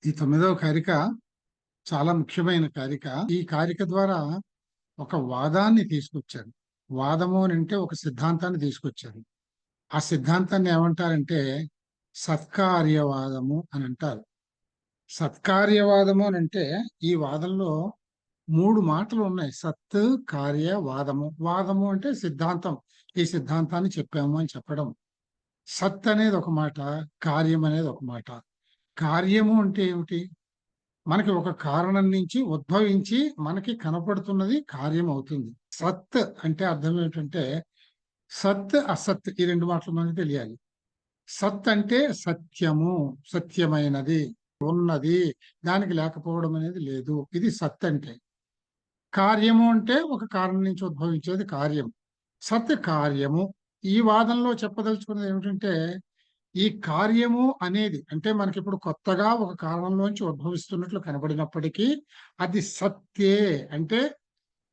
ఈ తొమ్మిదవ కారిక చాలా ముఖ్యమైన కారిక. ఈ కారిక ద్వారా ఒక వాదాన్ని తీసుకొచ్చారు. వాదము అని అంటే ఒక సిద్ధాంతాన్ని తీసుకొచ్చారు. ఆ సిద్ధాంతాన్ని ఏమంటారంటే సత్కార్యవాదము అని అంటారు. సత్కార్యవాదము అని అంటే ఈ వాదంలో మూడు మాటలు ఉన్నాయి. సత్, కార్య, వాదము. వాదము అంటే సిద్ధాంతం. ఈ సిద్ధాంతాన్ని చెప్పాము అని చెప్పడం. సత్ అనేది ఒక మాట, కార్యం అనేది ఒక మాట. కార్యము అంటే ఏమిటి? మనకి ఒక కారణం నుంచి ఉద్భవించి మనకి కనపడుతున్నది కార్యం అవుతుంది. సత్ అంటే అర్థం ఏంటంటే సత్, అసత్ ఈ రెండు మాటలు మనకి తెలియాలి. సత్ అంటే సత్యము, సత్యమైనది, ఉన్నది, దానికి లేకపోవడం అనేది లేదు. ఇది సత్ అంటే. కార్యము అంటే ఒక కారణం నుంచి ఉద్భవించేది కార్యం. సత్ కార్యము. ఈ వాదంలో చెప్పదలుచుకున్నది ఏమిటంటే ఈ కార్యము అనేది అంటే మనకిప్పుడు కొత్తగా ఒక కారణంలోంచి ఉద్భవిస్తున్నట్లు కనబడినప్పటికీ అది సత్యే అంటే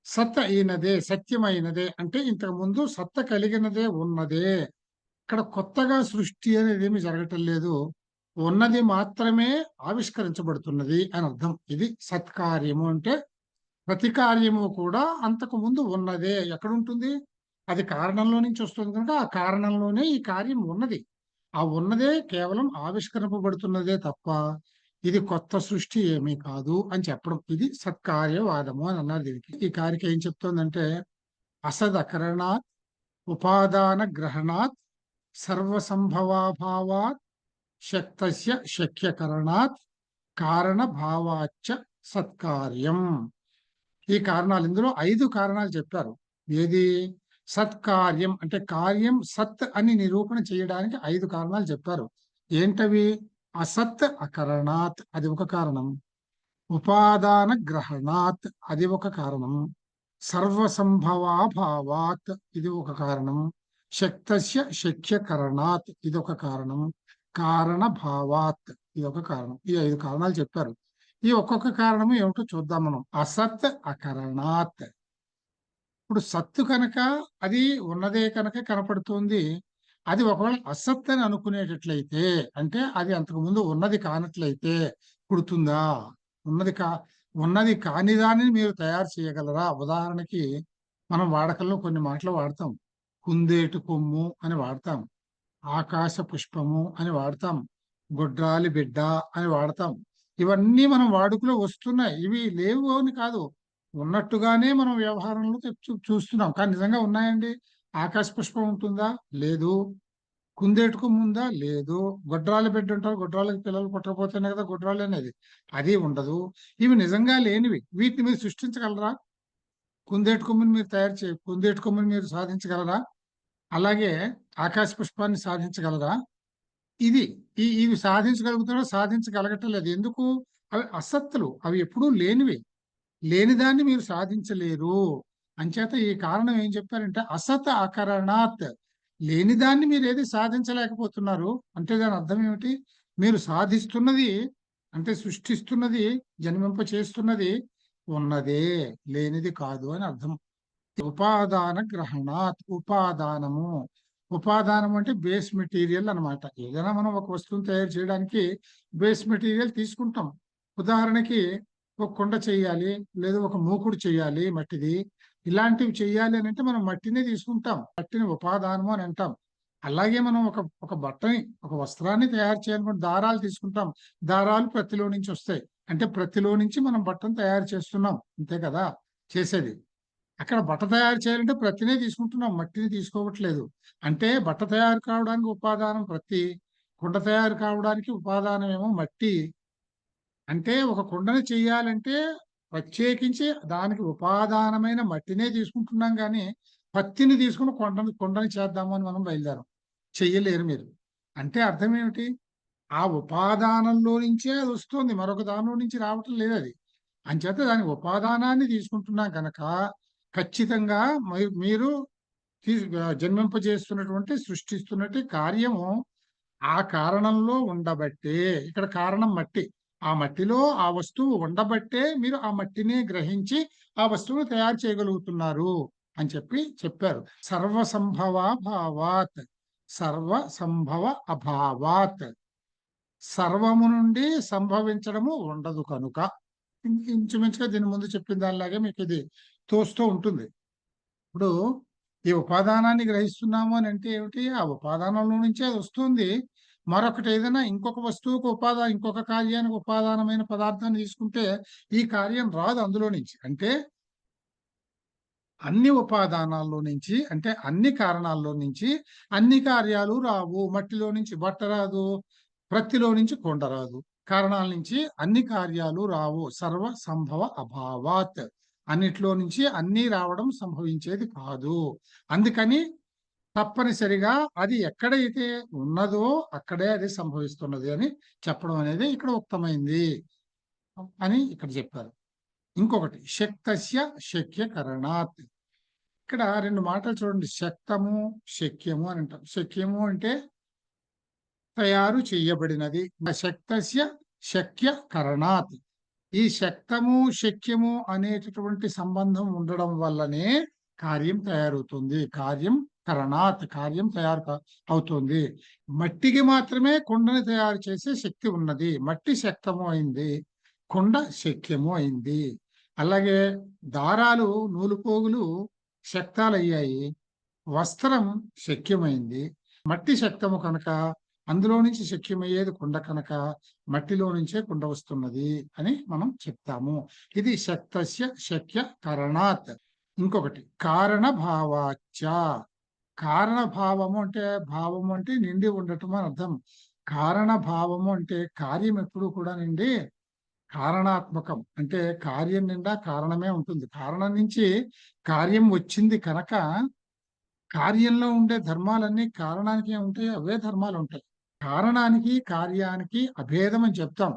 సత్ అయినదే, సత్యమైనదే. అంటే ఇంతకు ముందు సత్త కలిగినదే ఉన్నదే. ఇక్కడ కొత్తగా సృష్టి అనేది ఏమి జరగటం లేదు. ఉన్నది మాత్రమే ఆవిష్కరించబడుతున్నది అని అర్థం. ఇది సత్కార్యము అంటే ప్రతి కార్యము కూడా అంతకు ముందు ఉన్నదే. ఎక్కడుంటుంది? అది కారణంలో నుంచి వస్తుంది కనుక ఆ కారణంలోనే ఈ కార్యం ఉన్నది. ఆ ఉన్నదే కేవలం ఆవిష్కరింపబడుతున్నదే తప్ప ఇది కొత్త సృష్టి ఏమీ కాదు అని చెప్పడం. ఇది సత్కార్యవాదము అని అన్నారు దీనికి. ఈ కారిక ఏం చెప్తోందంటే అసదకరణాత్ ఉపాదాన గ్రహణాత్ సర్వసంభవాభావాత్ శక్తస్య శక్యకరణాత్ కారణ భావాచ్చ సత్కార్యం. ఈ కారణాలు ఇందులో 5 కారణాలు చెప్పారు. ఏది? సత్కార్యం అంటే కార్యం సత్ అని నిరూపణ చేయడానికి 5 కారణాలు చెప్పారు. ఏంటవి? అసత్ అకరణాత్ అది ఒక కారణం. ఉపాదాన గ్రహణాత్ అది ఒక కారణం. సర్వసంభవాభావాత్ ఇది ఒక కారణం. శక్తస్య శక్యకరణాత్ ఇది ఒక కారణం. కారణ భావాత్ ఇది ఒక కారణం. ఈ 5 కారణాలు చెప్పారు. ఈ ఒక్కొక్క కారణము ఏమిటో చూద్దాం మనం. అసత్ అకరణాత్. ఇప్పుడు సత్తు కనుక అది ఉన్నదే కనుక కనపడుతుంది. అది ఒకవేళ అసత్ అని అనుకునేటట్లయితే అంటే అది అంతకు ముందు ఉన్నది కానట్లయితే పుడుతుందా? ఉన్నది కా ఉన్నది కాని దానిని మీరు తయారు చేయగలరా? ఉదాహరణకి మనం వాడకంలో కొన్ని మాటలు వాడతాం. కుందేటు కొమ్ము అని వాడతాం. ఆకాశ పుష్పము అని వాడతాం. గొడ్రాలి బిడ్డ అని వాడతాం. ఇవన్నీ మనం వాడుకలో వస్తున్నాయి. ఇవి లేవు అని కాదు. ఉన్నట్టుగానే మనం వ్యవహారంలో చూస్తున్నాం. కానీ నిజంగా ఉన్నాయండి? ఆకాశ పుష్పం ఉంటుందా? లేదు. కుందేటు కొమ్ము ఉందా? లేదు. గొడ్రాలి బిడ్డ ఉంటారు. గొడ్రాలకి పిల్లలు పుట్టకపోతేనే కదా గొడ్రాలు అనేది. అది ఉండదు. ఇవి నిజంగా లేనివి. వీటిని మీరు సృష్టించగలరా? కుందేటు కొమ్ముని మీరు సాధించగలరా? అలాగే ఆకాశ పుష్పాన్ని సాధించగలరా? ఇది ఇవి సాధించగలుగుతారో సాధించగలగటం లేదు. ఎందుకు? అవి అసత్తులు. అవి ఎప్పుడూ లేనివి. లేని దాన్ని మీరు సాధించలేరు. అంచేత ఈ కారణం ఏం చెప్పారంటే అసత్ అకరణాత్. లేని దాన్ని మీరు ఏది సాధించలేకపోతున్నారు. అంటే దాని అర్థం ఏమిటి? మీరు సాధిస్తున్నది అంటే సృష్టిస్తున్నది, జన్మింప చేస్తున్నది ఉన్నదే, లేనిది కాదు అని అర్థం. ఉపాదాన గ్రహణాత్. ఉపాదానము. ఉపాదానం అంటే బేస్ మెటీరియల్ అన్నమాట. ఏదైనా మనం ఒక వస్తువును తయారు చేయడానికి బేస్ మెటీరియల్ తీసుకుంటాం. ఉదాహరణకి ఒక కుండ చేయాలి, లేదా ఒక మూకుడు చేయాలి మట్టిది. ఇలాంటివి చేయాలి అని అంటే మనం మట్టినే తీసుకుంటాం. మట్టిని ఉపాదానము అని అంటాం. అలాగే మనం ఒక ఒక బట్టని, ఒక వస్త్రాన్ని తయారు చేయాలనుకుంటే దారాలు తీసుకుంటాం. దారాలు ప్రత్తిలో నుంచి వస్తాయి. అంటే ప్రత్తిలో నుంచి మనం బట్టను తయారు చేస్తున్నాం. అంతే కదా చేసేది. అక్కడ బట్ట తయారు చేయాలంటే ప్రత్తినే తీసుకుంటున్నాం, మట్టిని తీసుకోవట్లేదు. అంటే బట్ట తయారు కావడానికి ఉపాదానం ప్రత్తి, కుండ తయారు కావడానికి ఉపాదానం ఏమో మట్టి. అంటే ఒక కుండని చేయాలంటే ప్రత్యేకించి దానికి ఉపాదానమైన మట్టినే తీసుకుంటున్నాం కానీ పత్తిని తీసుకుని కుండని చేద్దాము అని మనం బయలుదేరం. చెయ్యలేరు మీరు. అంటే అర్థం ఏమిటి? ఆ ఉపాదానంలో నుంచే అది వస్తుంది, మరొక దానిలో నుంచి రావటం లేదు అది. అంచేత దాని ఉపాదానాన్ని తీసుకుంటున్నాం కనుక ఖచ్చితంగా మీరు జన్మింపజేస్తున్నటువంటి సృష్టిస్తున్నట్టు కార్యము ఆ కారణంలో ఉండబట్టే. ఇక్కడ కారణం మట్టి. ఆ మట్టిలో ఆ వస్తువు ఉండబట్టే మీరు ఆ మట్టిని గ్రహించి ఆ వస్తువును తయారు చేయగలుగుతున్నారు అని చెప్పారు. సర్వ సంభవ అభావాత్. సర్వము నుండి సంభవించడము ఉండదు కనుక. ఇంచుమించుగా దీని ముందు చెప్పిన దానిలాగే మీకు ఇది తోస్తూ ఉంటుంది. ఇప్పుడు ఈ ఉపాదానాన్ని గ్రహిస్తున్నాము అని అంటే ఏమిటి? ఆ ఉపాదానంలో నుంచే అది వస్తుంది. మరొకటి ఏదైనా ఇంకొక వస్తువుకు ఇంకొక కార్యానికి ఉపాదానమైన పదార్థాన్ని తీసుకుంటే ఈ కార్యం రాదు అందులో నుంచి. అంటే అన్ని ఉపాదానాల్లో నుంచి, అంటే అన్ని కారణాల్లో నుంచి అన్ని కార్యాలు రావు. మట్టిలో నుంచి బట్ట రాదు, ప్రత్తిలో నుంచి కొండ రాదు. కారణాల నుంచి అన్ని కార్యాలు రావు. సర్వ సంభవ అభావాత్, అన్నిట్లో నుంచి అన్ని రావడం సంభవించేది కాదు. అందుకని తప్పనిసరిగా అది ఎక్కడైతే ఉన్నదో అక్కడే అది సంభవిస్తున్నది అని చెప్పడం అనేది ఇక్కడ ఉక్తమైంది అని ఇక్కడ చెప్పారు. ఇంకొకటి శక్తస్య శక్యకరణాత్. ఇక్కడ రెండు మాటలు చూడండి, శక్తము శక్యము అని అంటాం. శక్యము అంటే తయారు చేయబడినది. శక్తస్య శక్య కరణాత్. ఈ శక్తము శక్యము అనేటటువంటి సంబంధం ఉండడం వల్లనే కార్యం తయారవుతుంది. కార్యం కరణాత్, కార్యం తయారు అవుతుంది. మట్టికి మాత్రమే కుండని తయారు చేసే శక్తి ఉన్నది. మట్టి శక్తము అయింది, కుండ శక్యము అయింది. అలాగే దారాలు నూలుపోగులు శక్తాలయ్యాయి, వస్త్రం శక్యమైంది. మట్టి శక్తము కనుక అందులో నుంచి శక్యమయ్యేది కుండ కనుక మట్టిలో నుంచే కుండ వస్తున్నది అని మనం చెప్తాము. ఇది శక్తస్య శక్య కరణాత్. ఇంకొకటి కారణ భావాచ. కారణ భావము అంటే, భావము అంటే నిండి ఉండటం అని అర్థం. కారణ భావము అంటే కార్యం ఎప్పుడు కూడా నిండి కారణాత్మకం. అంటే కార్యం నిండా కారణమే ఉంటుంది. కారణం నుంచి కార్యం వచ్చింది కనుక కార్యంలో ఉండే ధర్మాలన్నీ కారణానికి ఉంటాయి, అవే ధర్మాలు ఉంటాయి. కారణానికి కార్యానికి అభేదం అని చెప్తాం.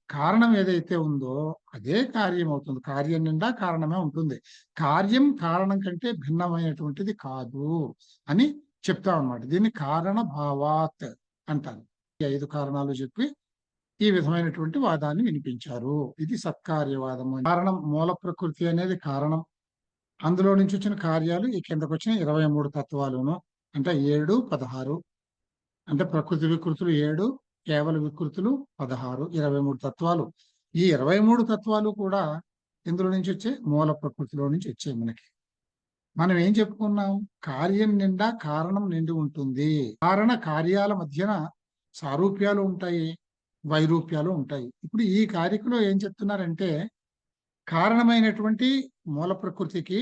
కారణం ఏదైతే ఉందో అదే కార్యం అవుతుంది. కార్యం నిండా కారణమే ఉంటుంది. కార్యం కారణం కంటే భిన్నమైనటువంటిది కాదు అని చెప్తాం అన్నమాట. దీన్ని కారణ భావాత్ అంటారు. ఈ 5 కారణాలు చెప్పి ఈ విధమైనటువంటి వాదాన్ని వినిపించారు. ఇది సత్కార్యవాదము. కారణం, మూల ప్రకృతి అనేది కారణం. అందులో నుంచి వచ్చిన కార్యాలు ఈ కిందకు వచ్చిన 23 తత్వాలును, అంటే 7, 16. అంటే ప్రకృతి వికృతులు 7, కేవల వికృతులు 16, 23 తత్వాలు. ఈ 23 తత్వాలు కూడా ఇందులో నుంచి వచ్చే మూల ప్రకృతిలో నుంచి వచ్చాయి మనకి. మనం ఏం చెప్పుకున్నాం? కార్యం నిండా కారణం నిండి ఉంటుంది. కారణ కార్యాల మధ్యన సారూప్యాలు ఉంటాయి, వైరూప్యాలు ఉంటాయి. ఇప్పుడు ఈ కారికలో ఏం చెప్తున్నారంటే, కారణమైనటువంటి మూల ప్రకృతికి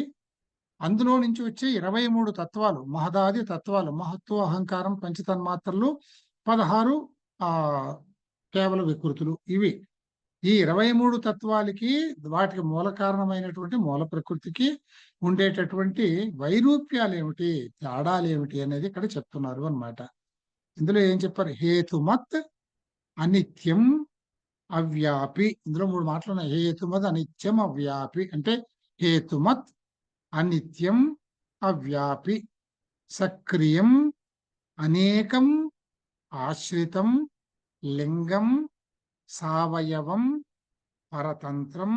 అందులో నుంచి వచ్చే 23 తత్వాలు, మహదాది తత్వాలు, మహత్వ అహంకారం పంచతన్మాత్రలు, 16 కేవల వికృతులు. ఇవి ఈ 23 తత్వాలకి, వాటికి మూల కారణమైనటువంటి మూల ప్రకృతికి ఉండేటటువంటి వైరూప్యాలు ఏమిటి, తేడాలు ఏమిటి అనేది ఇక్కడ చెప్తున్నారు అన్నమాట. ఇందులో ఏం చెప్పారు? హేతుమత్ అనిత్యం అవ్యాపి. ఇందులో 3 మాటలు ఉన్నాయి. హేతుమత్ అనిత్యం అవ్యాపి అంటే హేతుమత్ అనిత్యం అవ్యాపి, సక్రియం అనేకం ఆశ్రితం లింగం సావయవం పరతంత్రం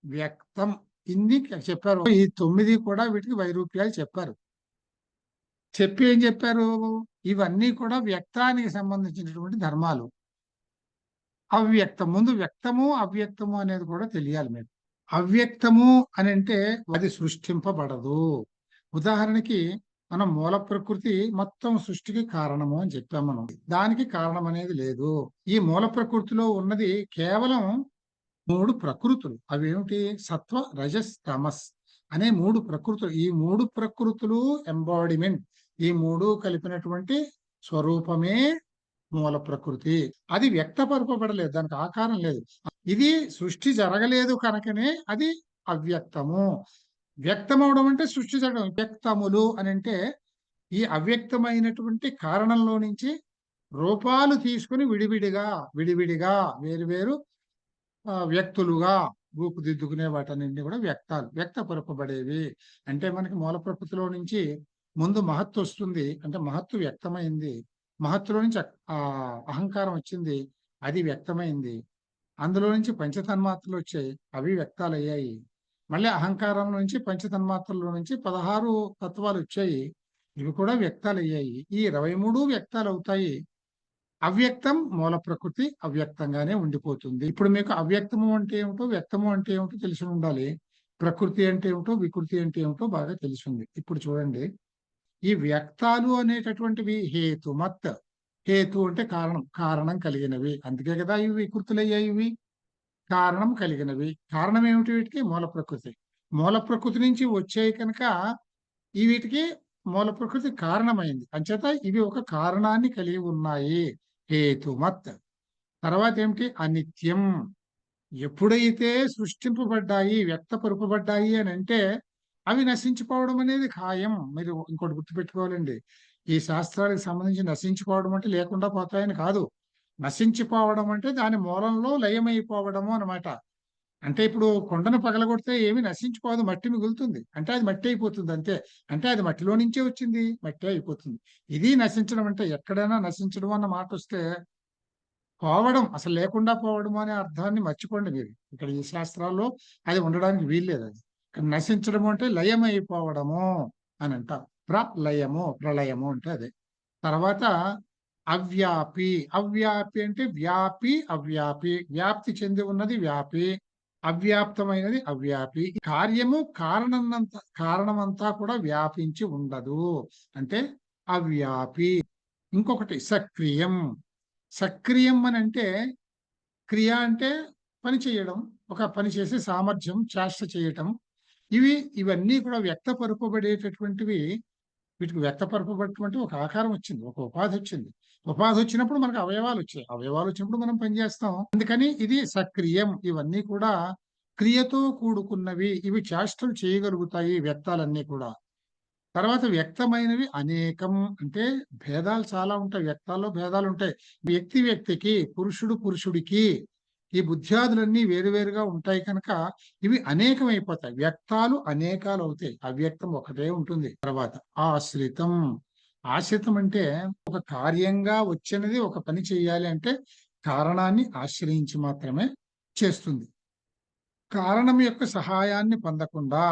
వ్యక్తం. ఇన్ని చెప్పారు. ఈ 9 కూడా వీటికి వైరూప్యాలు చెప్పారు. చెప్పి ఏం చెప్పారు? ఇవన్నీ కూడా వ్యక్తానికి సంబంధించినటువంటి ధర్మాలు. అవ్యక్తం, ముందు వ్యక్తము అవ్యక్తము అనేది కూడా తెలియాలి మీకు. అవ్యక్తము అని అంటే అది సృష్టింపబడదు. ఉదాహరణకి మనం మూల ప్రకృతి మొత్తం సృష్టికి కారణము అని చెప్పాం మనం. దానికి కారణం అనేది లేదు. ఈ మూల ప్రకృతిలో ఉన్నది కేవలం 3 ప్రకృతులు. అవేమిటి? సత్వ రజస్ తమస్ అనే 3 ప్రకృతులు. ఈ 3 ప్రకృతులు ఎంబాడిమెంట్, ఈ 3 కలిపినటువంటి స్వరూపమే మూల ప్రకృతి. అది వ్యక్తపరపబడలేదు, దానికి ఆకారం లేదు. ఇది సృష్టి జరగలేదు కనుకనే అది అవ్యక్తము. వ్యక్తమవడం అంటే సృష్టి జరగడం. వ్యక్తములు అని అంటే ఈ అవ్యక్తమైనటువంటి కారణంలో నుంచి రూపాలు తీసుకుని విడివిడిగా వేరు వ్యక్తులుగా రూపుదిద్దుకునే వాటన్నింటినీ కూడా వ్యక్తాలు, వ్యక్తపరపబడేవి. అంటే మనకి మూల ప్రకృతిలో నుంచి ముందు మహత్తు వస్తుంది, అంటే మహత్తు వ్యక్తమైంది. మహత్తులో నుంచి అహంకారం వచ్చింది, అది వ్యక్తమైంది. అందులో నుంచి పంచతన్మాత్రలు వచ్చాయి, అవి వ్యక్తాలయ్యాయి. మళ్ళీ అహంకారం నుంచి పంచతన్మాత్రలో నుంచి 16 తత్వాలు వచ్చాయి, ఇవి కూడా వ్యక్తాలయ్యాయి. ఈ 23 వ్యక్తాలు అవుతాయి. అవ్యక్తం మూల ప్రకృతి అవ్యక్తంగానే ఉండిపోతుంది. ఇప్పుడు మీకు అవ్యక్తము అంటే ఏమిటో, వ్యక్తము అంటే ఏమిటో తెలిసి ఉండాలి. ప్రకృతి అంటే ఏమిటో, వికృతి అంటే ఏమిటో బాగా తెలిసి ఉంది. ఇప్పుడు చూడండి, ఈ వ్యక్తాలు అనేటటువంటివి హేతుమత్. హేతు అంటే కారణం, కారణం కలిగినవి. అందుకే కదా ఇవి వికృతులయ్యాయి. ఇవి కారణం కలిగినవి. కారణం ఏమిటి? వీటికి మూల ప్రకృతి. మూల ప్రకృతి నుంచి వచ్చాయి కనుక ఈ వీటికి మూల ప్రకృతి కారణమైంది. అంచేత ఇవి ఒక కారణాన్ని కలిగి ఉన్నాయి. హేతుమత్. తర్వాత ఏమిటి? అనిత్యం. ఎప్పుడైతే సృష్టింపబడ్డాయి, వ్యక్తపరపబడ్డాయి అని అంటే అవి నశించిపోవడం అనేది ఖాయం. మీరు ఇంకోటి గుర్తుపెట్టుకోవాలండి. ఈ శాస్త్రాలకు సంబంధించి నశించిపోవడం అంటే లేకుండా పోతాయని కాదు. నశించిపోవడం అంటే దాని మూలంలో లయమైపోవడము అన్నమాట. అంటే ఇప్పుడు కొండను పగలగొడితే ఏమి నశించిపోదు, మట్టి మిగులుతుంది. అంటే అది మట్టి అయిపోతుంది అంతే. అంటే అది మట్టిలో నుంచే వచ్చింది, మట్టి అయిపోతుంది. ఇది నశించడం. అంటే ఎక్కడైనా నశించడం అన్న మాట వస్తే పోవడం, అసలు లేకుండా పోవడం అనే అర్థాన్ని మర్చిపోండి మీరు. ఇక్కడ ఈ శాస్త్రాల్లో అది ఉండడానికి వీల్లేదు. అది ఇక్కడ నశించడం అంటే లయమైపోవడము అని అంటాం. ప్రలయము, ప్రళయము అంటే అదే. తర్వాత అవ్యాపి. అవ్యాపి అంటే వ్యాపి, అవ్యాపి. వ్యాప్తి చెంది ఉన్నది వ్యాపి, అవ్యాప్తమైనది అవ్యాపి. కార్యము కారణమంతా కూడా వ్యాపించి ఉండదు, అంటే అవ్యాపి. ఇంకొకటి సక్రియం. సక్రియం అని అంటే క్రియ అంటే పని చేయడం, ఒక పని చేసే సామర్థ్యం, చేష్ట చేయటం. ఇవన్నీ కూడా వ్యక్తపరపబడేటటువంటివి. వీటికి వ్యక్తపరపబడేటువంటి ఒక ఆకారం వచ్చింది, ఒక ఉపాధి వచ్చింది. ఉపాధి వచ్చినప్పుడు మనకు అవయవాలు వచ్చాయి, అవయవాలు వచ్చినప్పుడు మనం పనిచేస్తాం. అందుకని ఇది సక్రియం. ఇవన్నీ కూడా క్రియతో కూడుకున్నవి. ఇవి చేష్టలు చేయగలుగుతాయి వ్యక్తాలన్నీ కూడా. తర్వాత వ్యక్తమైనవి అనేకం. అంటే భేదాలు చాలా ఉంటాయి, వ్యక్తాల్లో భేదాలు ఉంటాయి. వ్యక్తికి, పురుషుడికి ఈ బుద్ధ్యాదులన్నీ వేరువేరుగా ఉంటాయి కనుక ఇవి అనేకమైపోతాయి. వ్యక్తాలు అనేకాలు అవుతాయి, అవ్యక్తం ఒకటే ఉంటుంది. తర్వాత ఆశ్రితం. ఆశ్రితం అంటే ఒక కార్యంగా వచ్చినది ఒక పని చేయాలి అంటే కారణాన్ని ఆశ్రయించి మాత్రమే చేస్తుంది. కారణం యొక్క సహాయాన్ని పొందకుండా,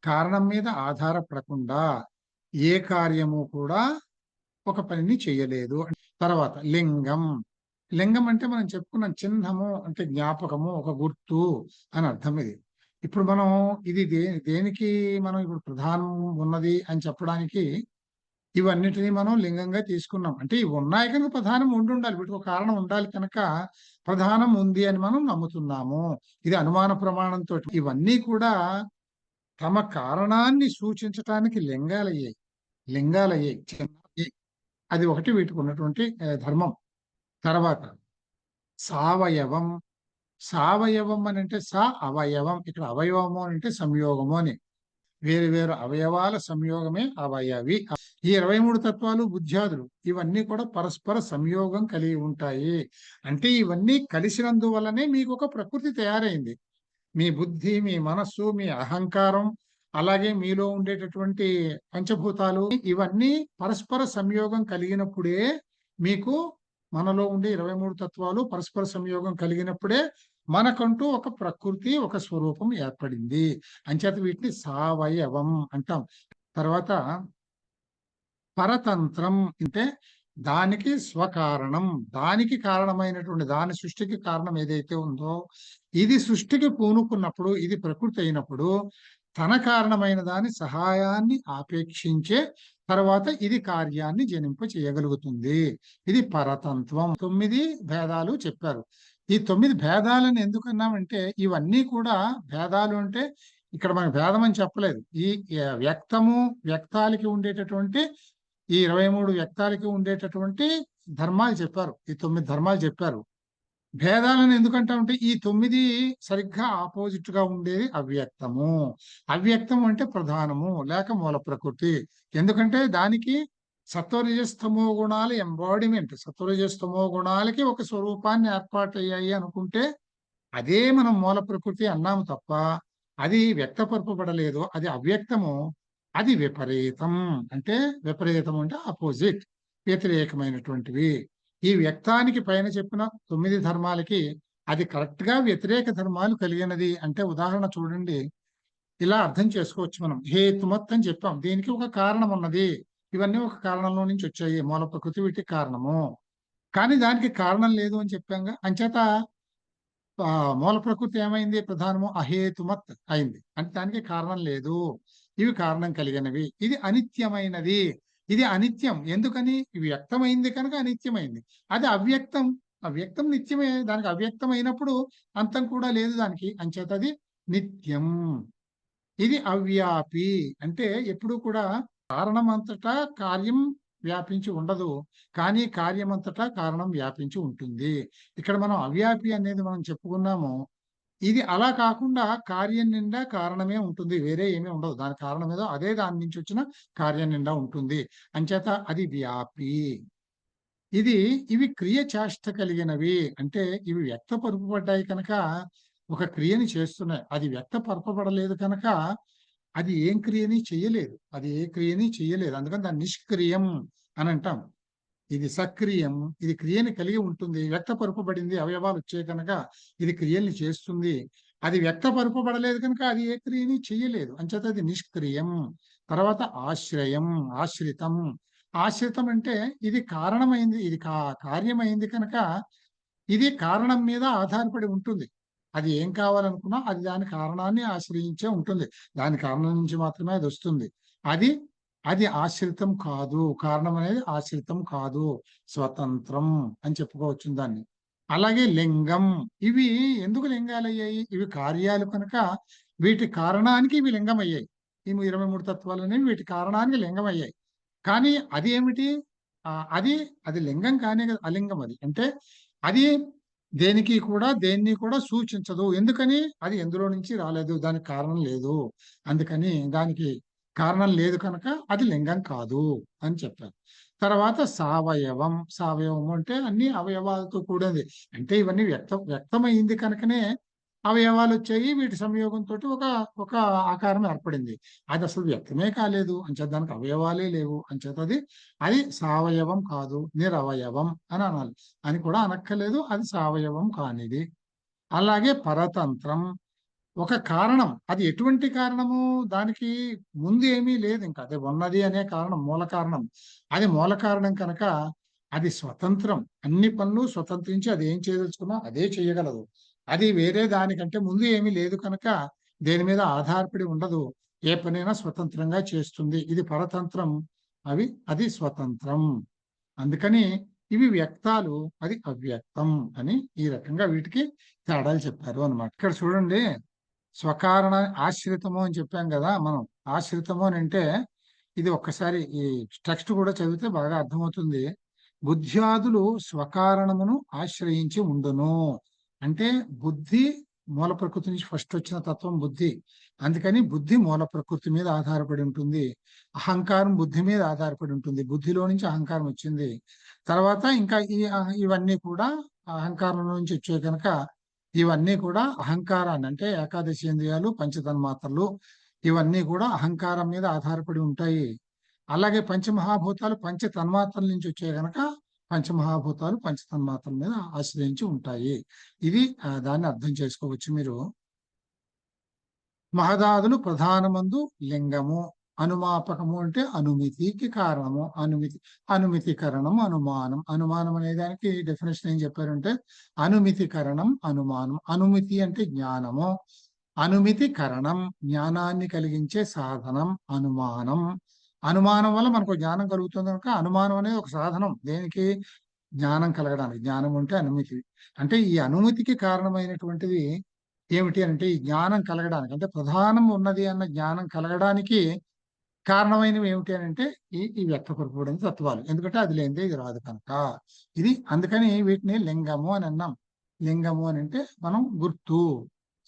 కారణం మీద ఆధారపడకుండా ఏ కార్యము కూడా ఒక పనిని చేయలేదు. తర్వాత లింగం. లింగం అంటే మనం చెప్పుకున్న చిహ్నము అంటే జ్ఞాపకము, ఒక గుర్తు అని అర్థం. ఇప్పుడు మనం ఇది దేనికి మనం ఇప్పుడు ప్రధానం ఉన్నది అని చెప్పడానికి ఇవన్నిటినీ మనం లింగంగా తీసుకున్నాం. అంటే ఇవి ఉన్నాయి కనుక ప్రధానం ఉండాలి, వీటికి ఒక కారణం ఉండాలి కనుక ప్రధానం ఉంది అని మనం నమ్ముతున్నాము. ఇది అనుమాన ప్రమాణంతో. ఇవన్నీ కూడా తమ కారణాన్ని సూచించటానికి లింగాలయ్యాయి. అది ఒకటి వీటికి ఉన్నటువంటి ధర్మం. తర్వాత సావయవం. సావయవం అని అంటే అవయవం. ఇక్కడ అవయవము అని అంటే సంయోగము అని. వేరు వేరు అవయవాల సంయోగమే అవయవి. ఈ 23 తత్వాలు, బుద్ధ్యాదులు ఇవన్నీ కూడా పరస్పర సంయోగం కలిగి ఉంటాయి. అంటే ఇవన్నీ కలిసినందువల్లనే మీకు ఒక ప్రకృతి తయారైంది. మీ బుద్ధి, మీ మనస్సు, మీ అహంకారం, అలాగే మీలో ఉండేటటువంటి పంచభూతాలు ఇవన్నీ పరస్పర సంయోగం కలిగినప్పుడే మీకు, మనలో ఉండే 23 తత్వాలు పరస్పర సంయోగం కలిగినప్పుడే మనకంటూ ఒక ప్రకృతి, ఒక స్వరూపం ఏర్పడింది. అంచేత వీటిని సావయవం అంటాం. తర్వాత పరతంత్రం అంటే దానికి స్వకారణం. దానికి కారణమైనటువంటి, దాని సృష్టికి కారణం ఏదైతే ఉందో ఇది సృష్టికి పూనుకున్నప్పుడు, ఇది ప్రకృతి అయినప్పుడు తన కారణమైన దాని సహాయాన్ని ఆపేక్షించే తర్వాత ఇది కార్యాన్ని జనింప చేయగలుగుతుంది. ఇది పరతంత్వం. 9 భేదాలు చెప్పారు. ఈ 9 భేదాలను ఎందుకన్నామంటే ఇవన్నీ కూడా భేదాలు. అంటే ఇక్కడ మనకు భేదం అని చెప్పలేదు. ఈ వ్యక్తము, వ్యక్తాలకి ఉండేటటువంటి ఈ 23 వ్యక్తాలకి ఉండేటటువంటి ధర్మాలు చెప్పారు. ఈ 9 ధర్మాలు చెప్పారు. భేదాలను ఎందుకంటామంటే ఈ 9 సరిగ్గా ఆపోజిట్ గా ఉండేది అవ్యక్తము. అవ్యక్తం అంటే ప్రధానము లేక మూల ప్రకృతి. ఎందుకంటే దానికి సత్వరజస్తమో గుణాల ఎంబాడిమెంట్. సత్వరజస్తమో గుణాలకి ఒక స్వరూపాన్ని ఏర్పాటయ్యాయి అనుకుంటే అదే మనం మూల ప్రకృతి అన్నాము తప్ప అది వ్యక్తపరపబడలేదు. అది అవ్యక్తము. అది విపరీతం. అంటే విపరీతం అంటే ఆపోజిట్, వ్యతిరేకమైనటువంటివి. ఈ వ్యక్తానికి పైన చెప్పిన 9 ధర్మాలకి అది కరెక్ట్ గా వ్యతిరేక ధర్మాలు కలిగినది. అంటే ఉదాహరణ చూడండి, ఇలా అర్థం చేసుకోవచ్చు మనం. హేతుమత్ అని చెప్పాం, దీనికి ఒక కారణం ఉన్నది. ఇవన్నీ ఒక కారణంలో నుంచి వచ్చాయి. మూల ప్రకృతి వీటికి కారణము. కానీ దానికి కారణం లేదు అని చెప్పాంగా. అంచేత మూల ప్రకృతి ఏమైంది? ప్రధానము అహేతుమత్ అయింది. అంటే దానికి కారణం లేదు. ఇవి కారణం కలిగినవి. ఇది అనిత్యమైనది. ఇది అనిత్యం. ఎందుకని? ఇవి వ్యక్తమైంది కనుక అనిత్యమైంది. అది అవ్యక్తం. అవ్యక్తం నిత్యమే. దానికి అవ్యక్తం అయినప్పుడు అంతం కూడా లేదు దానికి. అంచేత అది నిత్యం. ఇది అవ్యాపి. అంటే ఎప్పుడు కూడా కారణమంతటా కార్యం వ్యాపించి ఉండదు. కానీ కార్యమంతటా కారణం వ్యాపించి ఉంటుంది. ఇక్కడ మనం అవ్యాపి అనేది మనం చెప్పుకున్నాము. ఇది అలా కాకుండా కార్యం నిండా కారణమే ఉంటుంది. వేరే ఏమీ ఉండదు. దాని కారణం ఏదో అదే దాని నుంచి వచ్చిన కార్యం నిండా ఉంటుంది. అంచేత అది వ్యాపి. ఇవి క్రియ చేష్ట కలిగినవి. అంటే ఇవి వ్యక్తపరపబడ్డాయి కనుక ఒక క్రియని చేస్తున్నాయి. అది వ్యక్తపరపబడలేదు కనుక అది ఏం క్రియని చెయ్యలేదు. అది ఏ క్రియని చెయ్యలేదు. అందుకని దాన్ని నిష్క్రియం అని అంటాం. ఇది సక్రియం. ఇది క్రియని కలిగి ఉంటుంది. వ్యక్తపరపబడింది. అవయవాలు వచ్చాయి కనుక ఇది క్రియల్ని చేస్తుంది. అది వ్యక్తపరపబడలేదు కనుక అది ఏ క్రియని చెయ్యలేదు. అంచేత అది నిష్క్రియం. తర్వాత ఆశ్రయం, ఆశ్రితం. ఆశ్రితం అంటే ఇది కారణమైంది. ఇది కార్యమైంది కనుక ఇది కారణం మీద ఆధారపడి ఉంటుంది. అది ఏం కావాలనుకున్నా అది దాని కారణాన్ని ఆశ్రయించే ఉంటుంది. దాని కారణం నుంచి మాత్రమే అది వస్తుంది. అది అది ఆశ్రితం కాదు. కారణం అనేది ఆశ్రితం కాదు. స్వతంత్రం అని చెప్పుకోవచ్చు దాన్ని. అలాగే లింగం. ఇవి ఎందుకు లింగాలయ్యాయి? ఇవి కార్యాలు కనుక వీటి కారణానికి ఇవి లింగం అయ్యాయి. ఈ 23 తత్వాలనేవి వీటి కారణానికి లింగం అయ్యాయి. కానీ అది ఏమిటి? అది అది లింగం కానే కదా, అలింగం అది. అంటే అది దేన్ని కూడా సూచించదు. ఎందుకని? అది ఎందులో నుంచి రాలేదు. దానికి కారణం లేదు. అందుకని దానికి కారణం లేదు కనుక అది లింగం కాదు అని చెప్పారు. తర్వాత సావయవం. సావయవం అంటే అన్ని అవయవాలతో కూడింది. అంటే ఇవన్నీ వ్యక్తమైంది కనుకనే అవయవాలు వచ్చాయి. వీటి సంయోగంతోటి ఒక ఒక ఆకారం ఏర్పడింది. అది అసలు వ్యక్తమే కాలేదు. అంచేత దానికి అవయవాలే లేవు. అంచేత అది సావయవం కాదు. నిరవయవం అని అనాలి. అని కూడా అనక్కర్లేదు. అది సావయవం కానిది. అలాగే పరతంత్రం. ఒక కారణం. అది ఎటువంటి కారణము? దానికి ముందు ఏమీ లేదు. ఇంకా అది ఉన్నది అనే కారణం మూల కారణం. అది మూల కారణం కనుక అది స్వతంత్రం. అన్ని పనులు స్వతంత్రించి అది ఏం చేయదలుచుకున్నా అదే చేయగలదు. అది వేరే దానికంటే ముందు ఏమీ లేదు కనుక దేని మీద ఆధారపడి ఉండదు. ఏ పనైనా స్వతంత్రంగా చేస్తుంది. ఇది పరతంత్రం. అది స్వతంత్రం. అందుకని ఇవి వ్యక్తాలు, అది అవ్యక్తం అని ఈ రకంగా వీటికి తేడాలు చెప్పారు అన్నమాట. ఇక్కడ చూడండి, స్వకారణ ఆశ్రితము అని చెప్పాం కదా మనం. ఆశ్రితము అని అంటే ఇది ఒక్కసారి ఈ టెక్స్ట్ కూడా చదివితే బాగా అర్థమవుతుంది. బుద్ధ్యాదులు స్వకారణమును ఆశ్రయించి ఉండును. అంటే బుద్ధి మూల ప్రకృతి నుంచి ఫస్ట్ వచ్చిన తత్వం బుద్ధి. అందుకని బుద్ధి మూల ప్రకృతి మీద ఆధారపడి ఉంటుంది. అహంకారం బుద్ధి మీద ఆధారపడి ఉంటుంది. బుద్ధిలో నుంచి అహంకారం వచ్చింది. తర్వాత ఇంకా ఇవన్నీ కూడా అహంకారం నుంచి వచ్చాయి కనుక ఇవన్నీ కూడా అహంకారాన్ని, అంటే ఏకాదశేంద్రియాలు, పంచతన్మాత్రలు, ఇవన్నీ కూడా అహంకారం మీద ఆధారపడి ఉంటాయి. అలాగే పంచమహాభూతాలు పంచ తన్మాత్రల నుంచి వచ్చాయి కనుక పంచమహాభూతాలు పంచతన్మాత్రల మీద ఆశ్రయించి ఉంటాయి. ఇది దాన్ని అర్థం చేసుకోవచ్చు మీరు. మహదాదులు ప్రధానమందు లింగము. అనుమాపకము అంటే అనుమితికి కారణము. అనుమితికరణం, అనుమానం. అనుమానం అనే దానికి డెఫినేషన్ ఏం చెప్పారంటే అనుమితికరణం, అనుమానం. అనుమితి అంటే జ్ఞానము. అనుమితికరణం జ్ఞానాన్ని కలిగించే సాధనం. అనుమానం. అనుమానం వల్ల మనకు జ్ఞానం కలుగుతుంది కనుక అనుమానం అనేది ఒక సాధనం. దేనికి? జ్ఞానం కలగడానికి. జ్ఞానం అంటే అనుమితి. అంటే ఈ అనుమతికి కారణమైనటువంటిది ఏమిటి అంటే ఈ జ్ఞానం కలగడానికి, అంటే ప్రధానం ఉన్నది అన్న జ్ఞానం కలగడానికి కారణమైనవి ఏమిటి అని అంటే ఈ వ్యక్తపరపబడిన తత్వాలు. ఎందుకంటే అది లేనిదే ఇది రాదు కనుక. ఇది అందుకని వీటిని లింగము అని అన్నాం. లింగము అని అంటే మనం గుర్తు,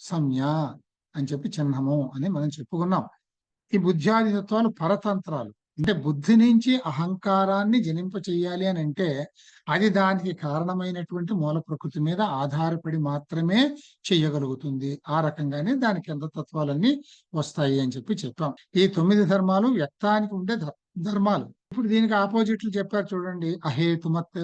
సంజ్ఞ అని చెప్పి చిహ్నము అని మనం చెప్పుకున్నాం. ఈ బుద్ధ్యాది తత్వాలు పరతంత్రాలు. అంటే బుద్ధి నుంచి అహంకారాన్ని జనింప చెయ్యాలి అని అంటే అది దానికి కారణమైనటువంటి మూల ప్రకృతి మీద ఆధారపడి మాత్రమే చెయ్యగలుగుతుంది. ఆ రకంగానే దాని కింద తత్వాలన్నీ వస్తాయి అని చెప్పాం. ఈ 9 ధర్మాలు వ్యక్తానికి ఉండే ధర్మాలు. ఇప్పుడు దీనికి ఆపోజిట్లు చెప్పారు చూడండి. అహేతుమత్,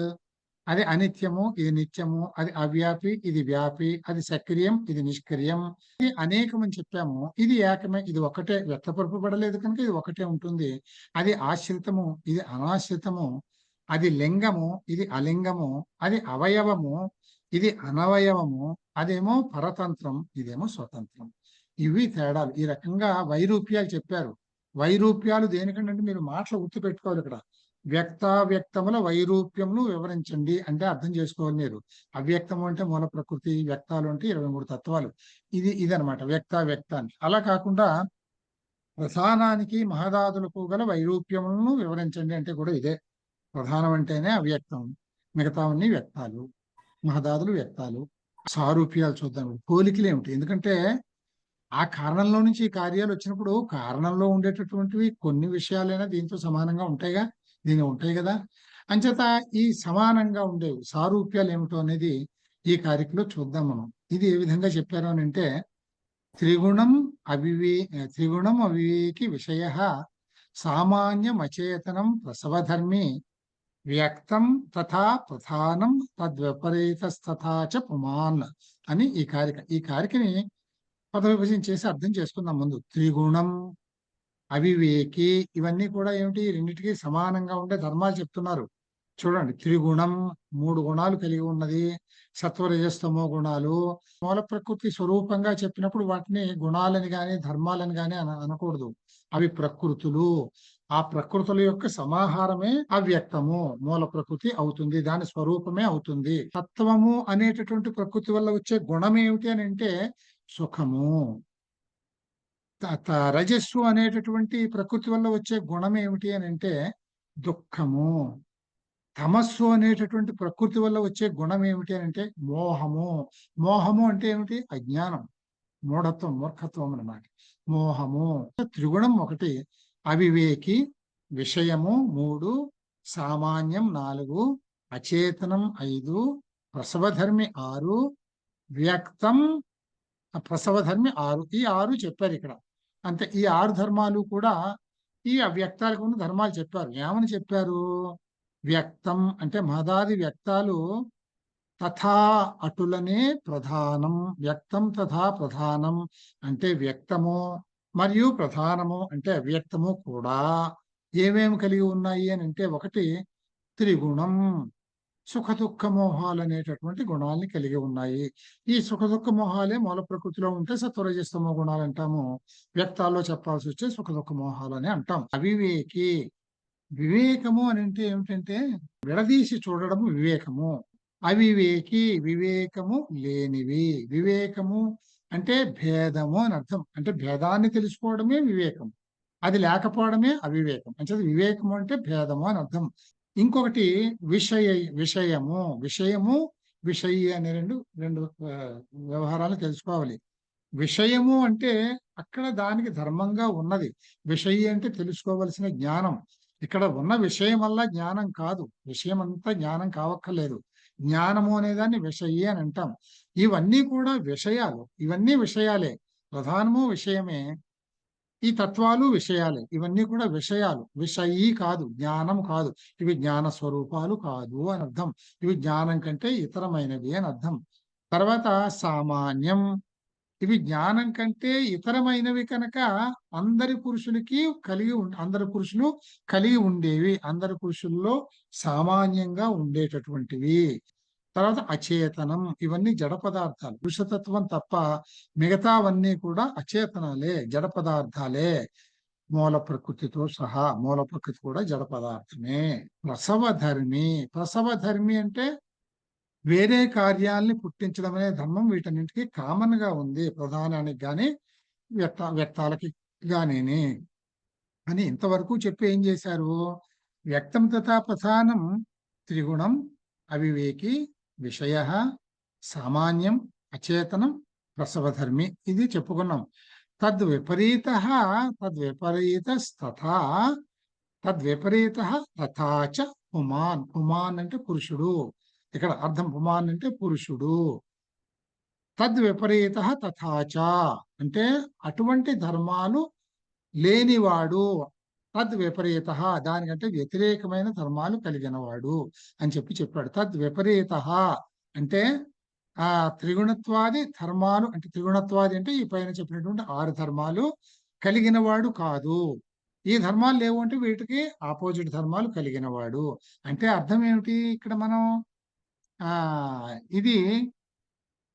అది అనిత్యము, ఇది నిత్యము. అది అవ్యాపి, ఇది వ్యాపి. అది సక్రియం, ఇది నిష్క్రియం. ఇది అనేకం అని చెప్పాము. ఇది ఏకమే. ఇది ఒకటే. వ్యక్తపరపబడలేదు కనుక ఇది ఒకటే ఉంటుంది. అది ఆశ్రితము, ఇది అనాశ్రితము. అది లింగము, ఇది అలింగము, అది అవయవము, ఇది అనవయవము, అదేమో పరతంత్రం, ఇదేమో స్వతంత్రం. ఇవి తేడాలు. ఈ రకంగా వైరూప్యాలు చెప్పారు. వైరూప్యాలు దేనికంటే మీరు మాటలు గుర్తు పెట్టుకోవాలి. ఇక్కడ వ్యక్తావ్యక్తముల వైరూప్యమును వివరించండి అంటే అర్థం చేసుకోవాలి మీరు. అవ్యక్తము అంటే మూల ప్రకృతి, వ్యక్తాలు అంటే 23 తత్వాలు. ఇదనమాట వ్యక్తావ్యక్తాన్ని. అలా కాకుండా ప్రధానానికి మహదాదులకు గల వైరూప్యములను వివరించండి అంటే కూడా ఇదే. ప్రధానం అంటేనే అవ్యక్తం, మిగతావన్నీ వ్యక్తాలు, మహదాదులు వ్యక్తాలు. సారూప్యాలు చూద్దాం. పోలికలు ఏమిటి? ఎందుకంటే ఆ కారణంలో నుంచి ఈ కార్యాలు వచ్చినప్పుడు కారణంలో ఉండేటటువంటివి కొన్ని విషయాలైనా దీంతో సమానంగా ఉంటాయిగా, ఉంటాయి కదా. అంచేత ఈ సమానంగా ఉండేవి సారూప్యాలు ఏమిటో అనేది ఈ కారికలో చూద్దాం మనం. ఇది ఏ విధంగా చెప్పారు అని అంటే, త్రిగుణం అవివేకి విషయ సామాన్యం అచేతనం ప్రసవధర్మి వ్యక్తం తథా ప్రధానం తద్విపరీతస్తథా చ పుమాన్ అని ఈ కారికని పదవిభజన చేసి అర్థం చేసుకుందాం. ముందు త్రిగుణం, అవివేకి, ఇవన్నీ కూడా ఏమిటి? రెండింటికి సమానంగా ఉండే ధర్మాలు చెప్తున్నారు. చూడండి, త్రిగుణం 3 గుణాలు కలిగి ఉన్నది, సత్వరజస్తమో గుణాలు. మూల ప్రకృతి స్వరూపంగా చెప్పినప్పుడు వాటిని గుణాలని గాని ధర్మాలని గాని అనకూడదు. అవి ప్రకృతులు. ఆ ప్రకృతుల యొక్క సమాహారమే అవ్యక్తము, మూల ప్రకృతి అవుతుంది, దాని స్వరూపమే అవుతుంది. తత్వము అనేటటువంటి ప్రకృతి వల్ల వచ్చే గుణం ఏమిటి అని అంటే సుఖము. రజస్సు అనేటటువంటి ప్రకృతి వల్ల వచ్చే గుణం ఏమిటి అని అంటే దుఃఖము. తమస్సు అనేటటువంటి ప్రకృతి వల్ల వచ్చే గుణం ఏమిటి అని అంటే మోహము. మోహము అంటే ఏమిటి? అజ్ఞానం, మూఢత్వం, మూర్ఖత్వం అన్నమాట. మోహము. త్రిగుణం 1, అవివేకి విషయము 3, సామాన్యం 4, అచేతనం 5, ప్రసవధర్మి 6, వ్యక్తం ప్రసవధర్మి 6. ఈ 6 చెప్పారు ఇక్కడ. అంతే. ఈ 6 ధర్మాలు కూడా ఈ అవ్యక్తాలకు ఉన్న ధర్మాలు చెప్పారు. ఏమని చెప్పారు? వ్యక్తం అంటే మహదాది వ్యక్తాలు తథా అటులనే ప్రధానం. వ్యక్తం తథా ప్రధానం అంటే వ్యక్తము మరియు ప్రధానము అంటే అవ్యక్తము కూడా ఏమేమి కలిగి ఉన్నాయి అని అంటే 1 త్రిగుణం, సుఖ దుఃఖ మోహాలు అనేటటువంటి గుణాలని కలిగి ఉన్నాయి. ఈ సుఖ దుఃఖ మోహాలే మూల ప్రకృతిలో ఉంటే సత్వరజస్తమో గుణాలు అంటాము. వ్యక్తాల్లో చెప్పాల్సి వచ్చే సుఖ దుఃఖ మోహాలు అని అంటాం. అవివేకి, వివేకము అని అంటే ఏమిటంటే విడదీసి చూడడము వివేకము. అవివేకి వివేకము లేనివి. వివేకము అంటే భేదము అని అర్థం. అంటే భేదాన్ని తెలుసుకోవడమే వివేకం, అది లేకపోవడమే అవివేకం. అంటే వివేకము అంటే భేదము అని అర్థం. ఇంకొకటి విషయము. విషయి అనే రెండు వ్యవహారాలు తెలుసుకోవాలి. విషయము అంటే అక్కడ దానికి ధర్మంగా ఉన్నది. విషయి అంటే తెలుసుకోవలసిన జ్ఞానం. ఇక్కడ ఉన్న విషయం వల్ల జ్ఞానం కాదు. విషయం అంతా జ్ఞానం కావక్కర్లేదు. జ్ఞానము అనేదాన్ని విషయి అని అంటాం. ఇవన్నీ కూడా విషయాలు. ఇవన్నీ విషయాలే. ప్రధానము విషయమే. ఈ తత్వాలు విషయాలే. ఇవన్నీ కూడా విషయాలు. విషయీ కాదు, జ్ఞానం కాదు. ఇవి జ్ఞాన స్వరూపాలు కాదు అని అర్థం. ఇవి జ్ఞానం కంటే ఇతరమైనవి అని అర్థం. తర్వాత సామాన్యం. ఇవి జ్ఞానం కంటే ఇతరమైనవి కనుక అందరి పురుషులు కలిగి ఉండేవి. అందరి పురుషుల్లో సామాన్యంగా ఉండేటటువంటివి. తర్వాత అచేతనం. ఇవన్నీ జడ పదార్థాలు. పురుషతత్వం తప్ప మిగతావన్నీ కూడా అచేతనాలే, జడ పదార్థాలే. మూల ప్రకృతితో సహా. మూల ప్రకృతి కూడా జడ పదార్థమే. ప్రసవధర్మి. ప్రసవధర్మి అంటే వేరే కార్యాలని పుట్టించడం అనే ధర్మం వీటన్నింటికి కామన్ గా ఉంది. ప్రధానానికి గాని వ్యక్తాలకి గాని అని ఇంతవరకు చెప్పి ఏం చేశారు? వ్యక్తం తథా ప్రధానం త్రిగుణం, అవివేకి, విషయ, సామాన్యం, అచేతనం, ప్రసవధర్మి. ఇది చెప్పుకున్నాం. తద్విపరీత తథాచ పుమాన్. పుమాన్ అంటే పురుషుడు. ఇక్కడ అర్థం పుమాన్ అంటే పురుషుడు. తద్విపరీత తథాచ అంటే అటువంటి ధర్మాలు లేనివాడు. తద్విపరీత దానికంటే వ్యతిరేకమైన ధర్మాలు కలిగినవాడు అని చెప్పాడు. తద్విపరీత అంటే ఆ త్రిగుణత్వాది ధర్మాలు అంటే త్రిగుణత్వాది అంటే ఈ పైన చెప్పినటువంటి 6 ధర్మాలు కలిగిన వాడు కాదు. ఈ ధర్మాలు లేవు అంటే వీటికి ఆపోజిట్ ధర్మాలు కలిగిన వాడు. అంటే అర్థం ఏమిటి ఇక్కడ మనం ఆ ఇది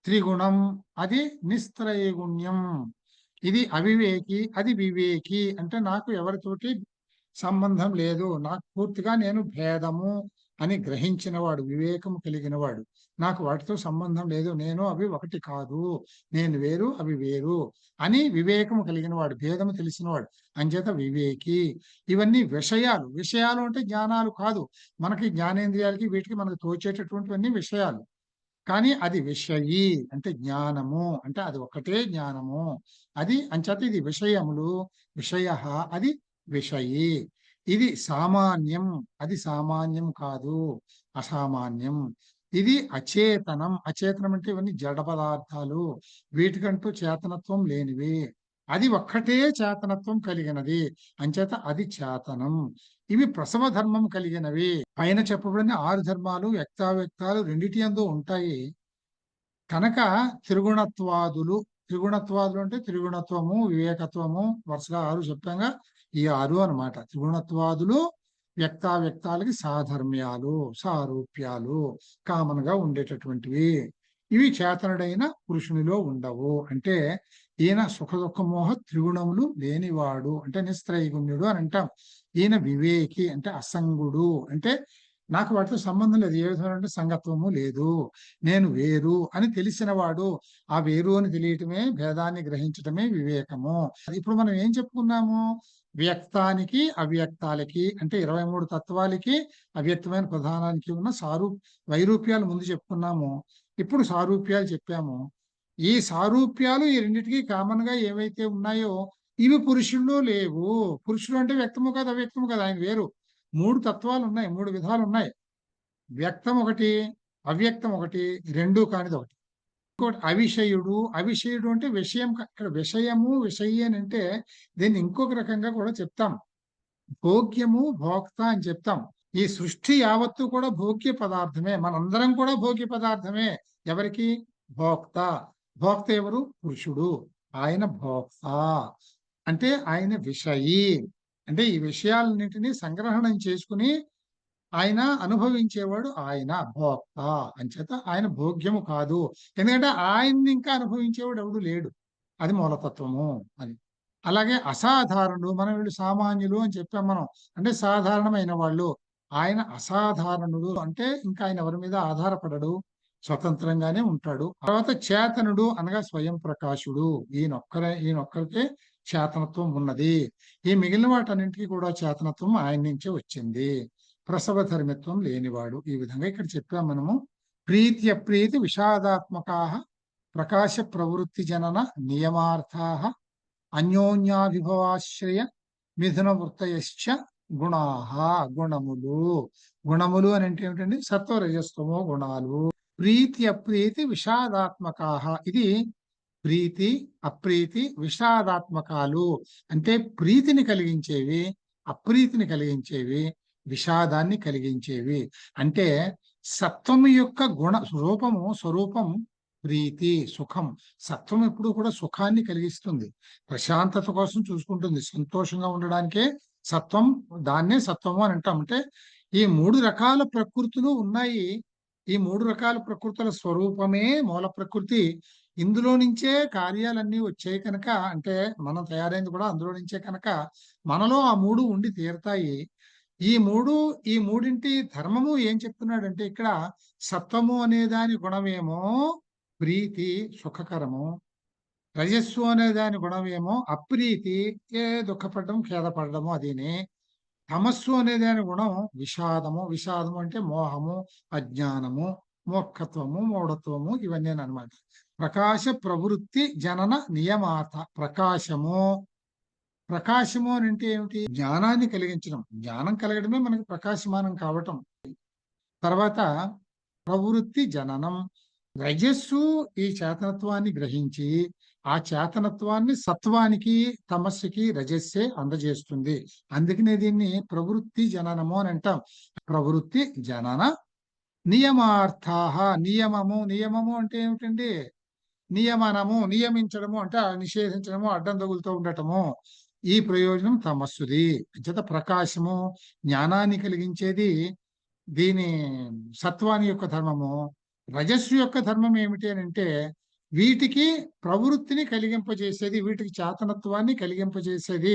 త్రిగుణం, అది నిస్త్రైగుణ్యం. ఇది అవివేకి, అది వివేకి. అంటే నాకు ఎవరితోటి సంబంధం లేదు, నాకు పూర్తిగా నేను భేదము అని గ్రహించిన వాడు, వివేకము కలిగిన వాడు. నాకు వాటితో సంబంధం లేదు, నేను అవి ఒకటి కాదు, నేను వేరు అవి వేరు అని వివేకము కలిగిన వాడు, భేదము తెలిసిన వాడు. అంచేత వివేకి. ఇవన్నీ విషయాలు. విషయాలు అంటే జ్ఞానాలు కాదు, మనకి జ్ఞానేంద్రియాలకి వీటికి మనకు తోచేటటువంటివన్నీ విషయాలు. కానీ అది విషయీ అంటే జ్ఞానము, అంటే అది ఒకటే జ్ఞానము. అది అంచేత ఇది విషయములు. విషయ అది విషయీ. ఇది సామాన్యం, అది సామాన్యం కాదు, అసామాన్యం. ఇది అచేతనం. అచేతనం అంటే ఇవన్నీ జడ పదార్థాలు, వీటికంటూ చేతనత్వం లేనివి. అది ఒక్కటే చేతనత్వం కలిగినది, అంచేత అది చేతనం. ఇవి ప్రసవ ధర్మం కలిగినవి. పైన చెప్పబడిన 6 ధర్మాలు వ్యక్తావ్యక్తాలు రెండిటి యందు ఉంటాయి కనుక త్రిగుణత్వాదులు. త్రిగుణత్వాదులు అంటే త్రిగుణత్వము, వివేకత్వము, వరుసగా 6 చెప్పాగా, ఈ 6 అన్నమాట. త్రిగుణత్వాదులు వ్యక్తావ్యక్తాలకి సాధర్మ్యాలు, సారూప్యాలు, కామన్ గా ఉండేటటువంటివి. ఇవి చేతనుడైన పురుషునిలో ఉండవు. అంటే ఈయన సుఖ దుఃఖ మోహ త్రిగుణములు లేనివాడు, అంటే నిస్త్రైగుణ్యుడు అని అంటాం. ఈయన వివేకి అంటే అసంగుడు, అంటే నాకు వాటితో సంబంధం లేదు. ఏ విధమైన అంటే సంగత్వము లేదు, నేను వేరు అని తెలిసిన వాడు. ఆ వేరు అని తెలియటమే, భేదాన్ని గ్రహించటమే వివేకము. ఇప్పుడు మనం ఏం చెప్పుకున్నాము? వ్యక్తానికి అవ్యక్తాలకి అంటే 23 తత్వాలకి అవ్యక్తమైన ప్రధానానికి ఉన్న వైరూప్యాలు ముందు చెప్పుకున్నాము. ఇప్పుడు సారూప్యాలు చెప్పాము. ఈ సారూప్యాలు ఈ రెండింటికి కామన్ గా ఏవైతే ఉన్నాయో ఇవి పురుషుల్లో లేవు. పురుషుడు అంటే వ్యక్తము కాదు, అవ్యక్తము కాదు, ఆయన వేరు. 3 తత్వాలు ఉన్నాయి, 3 విధాలు ఉన్నాయి. వ్యక్తం ఒకటి, అవ్యక్తం ఒకటి, రెండూ కానిది ఒకటి. ఇంకోటి అవిషయుడు. అవిషయుడు అంటే విషయం. ఇక్కడ విషయము విషయి అని అంటే దీన్ని ఇంకొక రకంగా కూడా చెప్తాం. భోగ్యము భోక్త అని చెప్తాం. ఈ సృష్టి యావత్తు కూడా భోగ్య పదార్థమే, మనందరం కూడా భోగ్య పదార్థమే. ఎవరికి? భోక్త. భోక్త ఎవరు? పురుషుడు. ఆయన భోక్త అంటే ఆయన విషయి. అంటే ఈ విషయాలన్నింటినీ సంగ్రహణం చేసుకుని ఆయన అనుభవించేవాడు, ఆయన భోక్త. అంచేత ఆయన భోగ్యము కాదు, ఎందుకంటే ఆయన్ని ఇంకా అనుభవించేవాడు ఎవడు లేడు. అది మూలతత్వము అని. అలాగే అసాధారణుడు. మనం వీళ్ళు సామాన్యులు అని చెప్పాం మనం, అంటే సాధారణమైన వాళ్ళు. ఆయన అసాధారణుడు అంటే ఇంకా ఆయన ఎవరి మీద ఆధారపడడు, స్వతంత్రంగానే ఉంటాడు. తర్వాత చేతనుడు అనగా స్వయం ప్రకాశుడు. ఈయనొక్కరికే చేతనత్వం ఉన్నది. ఈ మిగిలిన వాటన్నింటికి కూడా చేతనత్వం ఆయన నుంచే వచ్చింది. ప్రసవ ధర్మిత్వం లేనివాడు. ఈ విధంగా ఇక్కడ చెప్పాం మనము. ప్రీతి అప్రీతి విషాదాత్మకా ప్రకాశ ప్రవృత్తి జనన నియమార్థా అన్యోన్యాభిభవాశ్రయ మిథున వృత్తయశ్చ గుణాహ. గుణములు. గుణములు అని అంటే ఏమిటండి? సత్వ రజస్తమో గుణాలు. ప్రీతి అప్రీతి విషాదాత్మకా. ఇది ప్రీతి అప్రీతి విషాదాత్మకాలు అంటే ప్రీతిని కలిగించేవి, అప్రీతిని కలిగించేవి, విషాదాన్ని కలిగించేవి. అంటే సత్వము యొక్క స్వరూపం ప్రీతి, సుఖం. సత్వం ఎప్పుడు కూడా సుఖాన్ని కలిగిస్తుంది, ప్రశాంతత కోసం చూసుకుంటుంది, సంతోషంగా ఉండడానికే సత్వం. దాన్నే సత్వము అని అంటాం. అంటే ఈ 3 రకాల ప్రకృతులు ఉన్నాయి. ఈ 3 రకాల ప్రకృతుల స్వరూపమే మూల ప్రకృతి. ఇందులో నుంచే కార్యాలన్నీ వచ్చాయి కనుక, అంటే మనం తయారైంది కూడా అందులో నుంచే కనుక మనలో ఆ 3 ఉండి తీరుతాయి. ఈ మూడింటి ధర్మము ఏం చెప్తున్నాడంటే ఇక్కడ సత్వము అనే దాని గుణమేమో ప్రీతి, సుఖకరము. రజస్సు అనే దాని గుణమేమో అప్రీతి, దుఃఖపడడం, ఖేదపడము. అదేనే తమస్సు అనే దాని గుణం విషాదము. విషాదము అంటే మోహము, అజ్ఞానము, మూర్ఖత్వము, మూఢత్వము, ఇవన్నీ అన్నమాట. ప్రకాశ ప్రవృత్తి జనన నియమార్థ. ప్రకాశము అని అంటే ఏమిటి? జ్ఞానాన్ని కలిగించడం. జ్ఞానం కలగడమే మనకి ప్రకాశమానం కావటం. తర్వాత ప్రవృత్తి జననం. రజస్సు ఈ చేతనత్వాన్ని గ్రహించి ఆ చేతనత్వాన్ని సత్వానికి, తమస్సుకి రజస్సే అందజేస్తుంది. అందుకనే దీన్ని ప్రవృత్తి జననము అని అంటాం. ప్రవృత్తి జనన నియమార్థాహ. నియమము అంటే ఏమిటండి? నియమనము, నియమించడము అంటే నిషేధించడము, అడ్డం తగులుతూ ఉండటము. ఈ ప్రయోజనం తమస్సుది. అంచేత ప్రకాశము, జ్ఞానాన్ని కలిగించేది దీని సత్వాని యొక్క ధర్మము. రజస్సు యొక్క ధర్మం ఏమిటి అని అంటే వీటికి ప్రవృత్తిని కలిగింపజేసేది, వీటికి చేతనత్వాన్ని కలిగింపజేసేది,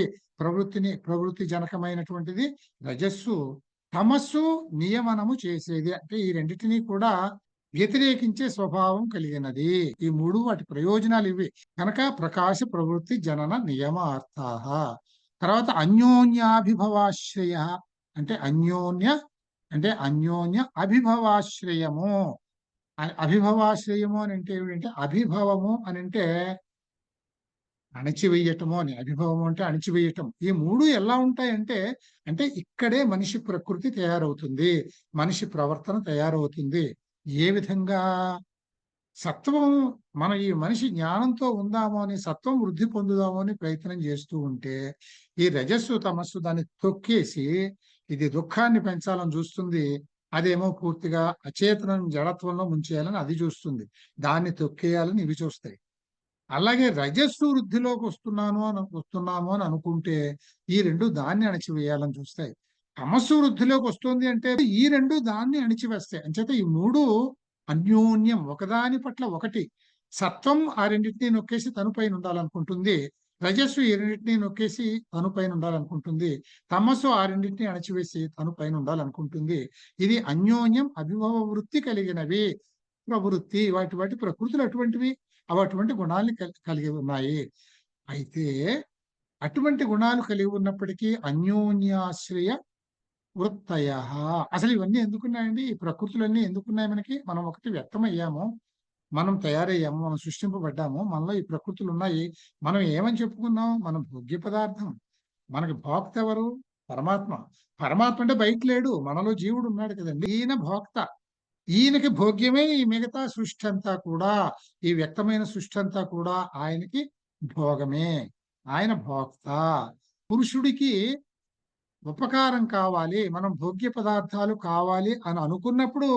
ప్రవృత్తి జనకమైనటువంటిది రజస్సు. తమస్సు నియమనము చేసేది. అంటే ఈ రెండిటినీ కూడా వ్యతిరేకించే స్వభావం కలిగినది. ఈ మూడు వాటి ప్రయోజనాలు ఇవి కనుక ప్రకాశ ప్రవృత్తి జనన నియమార్థాః. తర్వాత అన్యోన్యాభిభవాశ్రయ అంటే అన్యోన్య అభిభవాశ్రయము. అభిభవాశ్రయము అని అంటే ఏమిటంటే అభిభవము అని అంటే అణచివేయటము అని. అభిభవము అంటే అణచివేయటం. ఈ మూడు ఎలా ఉంటాయంటే అంటే ఇక్కడే మనిషి ప్రకృతి తయారవుతుంది, మనిషి ప్రవర్తన తయారవుతుంది. ఏ విధంగా సత్వం, మనం ఈ మనిషి జ్ఞానంతో ఉందామో అని, సత్వం వృద్ధి పొందుదామో అని ప్రయత్నం చేస్తూ ఉంటే ఈ రజస్సు తమస్సు దాన్ని తొక్కేసి ఇది దుఃఖాన్ని పెంచాలని చూస్తుంది. అదేమో పూర్తిగా అచేతనం జడత్వంలో ముంచేయాలని అది చూస్తుంది. దాన్ని తొక్కేయాలని ఇవి చూస్తాయి. అలాగే రజస్సు వృద్ధిలోకి వస్తున్నాము అని అనుకుంటే ఈ రెండు దాన్ని అణచివేయాలని చూస్తాయి. తమస్సు వృద్ధిలోకి వస్తుంది అంటే ఈ రెండు దాన్ని అణిచివేస్తాయి. అంచేత ఈ మూడు అన్యోన్యం, ఒకదాని పట్ల ఒకటి. సత్వం ఆ రెండింటినీ నొక్కేసి తను పైన ఉండాలనుకుంటుంది, రజస్సు ఈ రెండింటినీ నొక్కేసి తను పైన ఉండాలనుకుంటుంది, తమస్సు ఆ రెండింటినీ అణచివేసి తను పైన ఉండాలనుకుంటుంది. ఇది అన్యోన్యం అభిభవ వృత్తి కలిగినవి. ప్రవృత్తి వాటి ప్రకృతులు అటువంటివి, అటువంటి గుణాలను కలిగి ఉన్నాయి. అయితే అటువంటి గుణాలు కలిగి ఉన్నప్పటికీ అన్యోన్యాశ్రయ వృత్తయ. అసలు ఇవన్నీ ఎందుకున్నాయండి? ఈ ప్రకృతులన్నీ ఎందుకున్నాయి మనకి? మనం ఒకటి వ్యక్తమయ్యాము, మనం తయారయ్యాము, మనం సృష్టింపబడ్డాము, మనలో ఈ ప్రకృతులు ఉన్నాయి. మనం ఏమని చెప్పుకున్నాం? మనం భోగ్య పదార్థం. మనకి భోక్త ఎవరు? పరమాత్మ. పరమాత్మ అంటే బయట లేడు, మనలో జీవుడు ఉన్నాడు కదండి. ఈయన భోక్త. ఈయనకి భోగ్యమే ఈ మిగతా సృష్టి అంతా కూడా. ఈ వ్యక్తమైన సృష్టి అంతా కూడా ఆయనకి భోగమే. ఆయన భోక్త. పురుషుడికి ఉపకారం కావాలి, మనం భోగ్య పదార్థాలు కావాలి అని అనుకున్నప్పుడు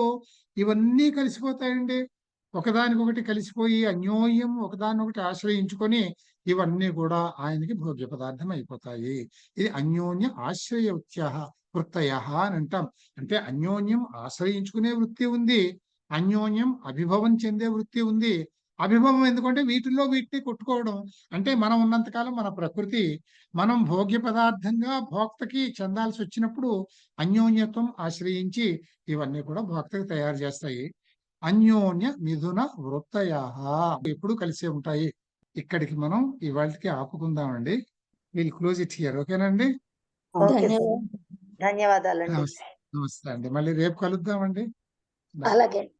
ఇవన్నీ కలిసిపోతాయండి. ఒకదానికొకటి కలిసిపోయి అన్యోన్యం ఒకదానొకటి ఆశ్రయించుకొని ఇవన్నీ కూడా ఆయనకి భోగ్య పదార్థం అయిపోతాయి. ఇది అన్యోన్య ఆశ్రయ వృత్తయ అని అంటాం. అంటే అన్యోన్యం ఆశ్రయించుకునే వృత్తి ఉంది, అన్యోన్యం అభిభవం చెందే వృత్తి ఉంది. అభిభవం ఎందుకంటే వీటిని కొట్టుకోవడం. అంటే మనం ఉన్నంతకాలం మన ప్రకృతి మనం భోగ్య పదార్థంగా భోక్తకి చెందాల్సి వచ్చినప్పుడు అన్యోన్యత్వం ఆశ్రయించి ఇవన్నీ కూడా భోక్తకి తయారు చేస్తాయి. అన్యోన్య మిథున వృత్తయ ఎప్పుడు కలిసే ఉంటాయి. ఇక్కడికి మనం ఇవాళకి ఆపుకుందామండి. Will close it here. ఓకేనండి? ధన్యవాదాలండి. నమస్తే అండి. మళ్ళీ రేపు కలుద్దామండి. అలాగే.